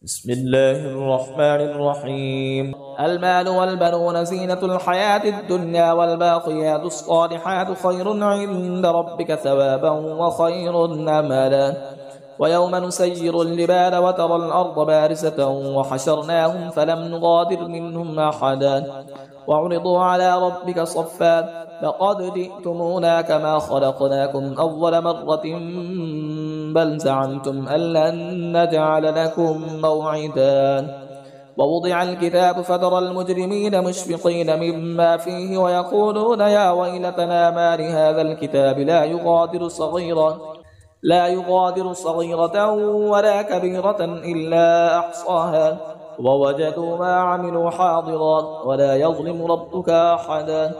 بسم الله الرحمن الرحيم. المال والبنون زينة الحياة الدنيا، والباقيات الصالحات خير عند ربك ثوابا وخير أملا. ويوم نسير الجبال وترى الأرض بارزة وحشرناهم فلم نغادر منهم أحدا وعرضوا على ربك صفا لقد جئتمونا كما خلقناكم أول مرة بل زعمتم أن لن نجعل لكم موعدا. ووضع الكتاب فترى المجرمين مشفقين مما فيه ويقولون يا ويلتنا ما لهذا الكتاب لا يغادر صغيرة ولا كبيرة إلا أحصاها ووجدوا ما عملوا حاضرا ولا يظلم ربك أحدا.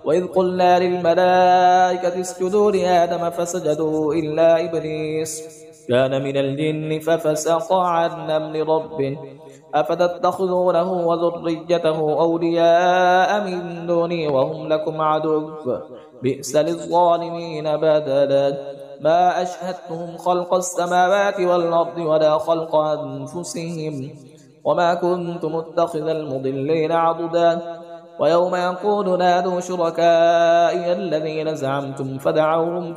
وإذ قلنا للملائكة اسجدوا لآدم فسجدوا إلا إبليس كان من الجن ففسق عن أمر ربه أفتتخذونه وذريته أولياء من دوني وهم لكم عدو بئس للظالمين بدلا. ما أشهدتهم خلق السماوات والأرض ولا خلق أنفسهم وما كنت متخذ المضلين عضدا. ويوم يقول نادوا شركائي الذين زعمتم فدعوهم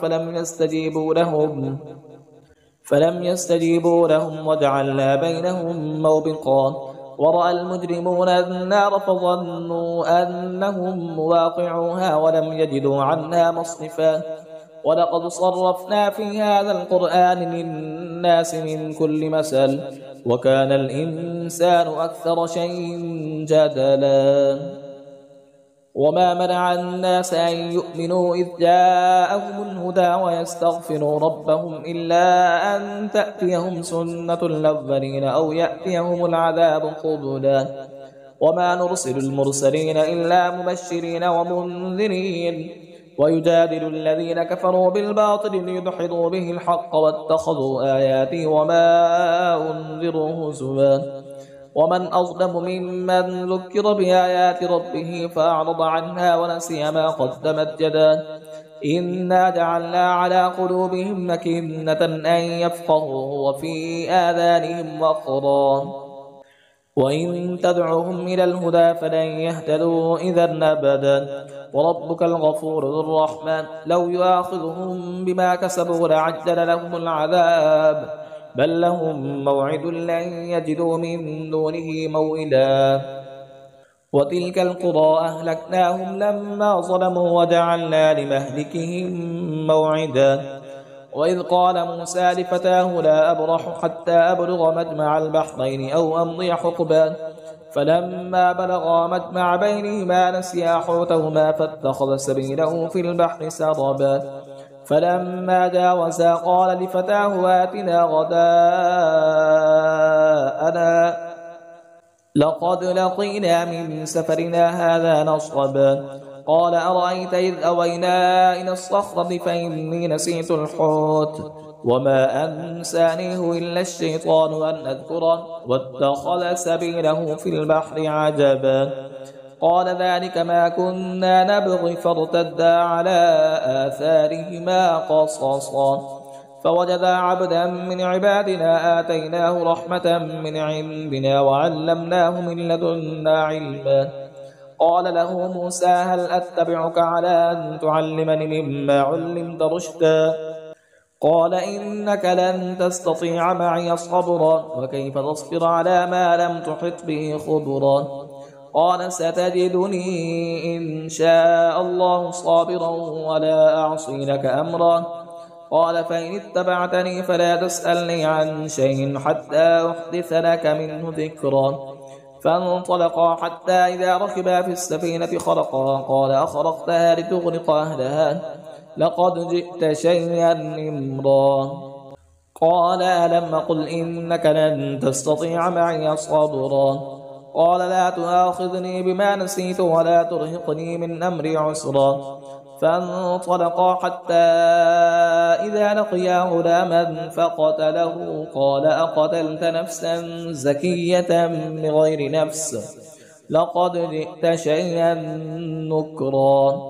فلم يستجيبوا لهم وجعلنا بينهم موبقا. ورأى المجرمون النار فظنوا أنهم مواقعوها ولم يجدوا عنها مصرفا. ولقد صرفنا في هذا القرآن للناس من كل مثل وكان الإنسان أكثر شيء جدلا. وما منع الناس أن يؤمنوا إذ جاءهم الهدى ويستغفروا ربهم إلا أن تأتيهم سنة الأولين أو يأتيهم العذاب قبلا. وما نرسل المرسلين إلا مبشرين ومنذرين ويجادل الذين كفروا بالباطل ليدحضوا به الحق واتخذوا آياتي وما أنذروا هزوا. ومن أظلم ممن ذكر بآيات ربه فأعرض عنها ونسي ما قدمت يداه إنا جعلنا على قلوبهم أكنة أن يفقهوه وفي آذانهم وقرا وإن تدعوهم إلى الهدى فلن يهتدوا إذا أبدا. وربك الغفور ذو الرحمن لو يؤاخذهم بما كسبوا لعجل لهم العذاب بل لهم موعد لن يجدوا من دونه موئلا. وتلك القرى أهلكناهم لما ظلموا وجعلنا لمهلكهم موعدا. وإذ قال موسى لفتاه لا أبرح حتى أبلغ مجمع البحرين أو أمضي حقبا فلما بلغا مجمع بينهما نسيا حوتهما فاتخذ سبيله في البحر سربا. فلما جاوزا قال لفتاه آتنا غداءنا لقد لقينا من سفرنا هذا نصبا. قال أرأيت إذ أوينا إلى الصخرة فإني نسيت الحوت وما أنسانيه إلا الشيطان أن أذكره واتخذ سبيله في البحر عجبا. قال ذلك ما كنا نبغي فارتدا على آثارهما قصصا فوجدا عبدا من عبادنا آتيناه رحمة من عندنا وعلمناه من لدنا علما. قال له موسى هل أتبعك على أن تعلمني مما علمت رشدا قال إنك لن تستطيع معي صبرا وكيف تصبر على ما لم تحط به خبرا. قال ستجدني إن شاء الله صابرا ولا أعصي لك أمرا. قال فإن اتبعتني فلا تسألني عن شيء حتى أحدث لك منه ذكرا. فانطلقا حتى إذا ركبا في السفينة خرقا قال أخرقتها لتغرق أهلها لقد جئت شيئا إمرا. قال ألم أقل إنك لن تستطيع معي صبرا. قال لا تؤاخذني بما نسيت ولا ترهقني من أمري عسرا. فانطلقا حتى إذا لقيا غلاما فقتله قال أقتلت نفسا زكية بغير نفس لقد جئت شيئا نكرا.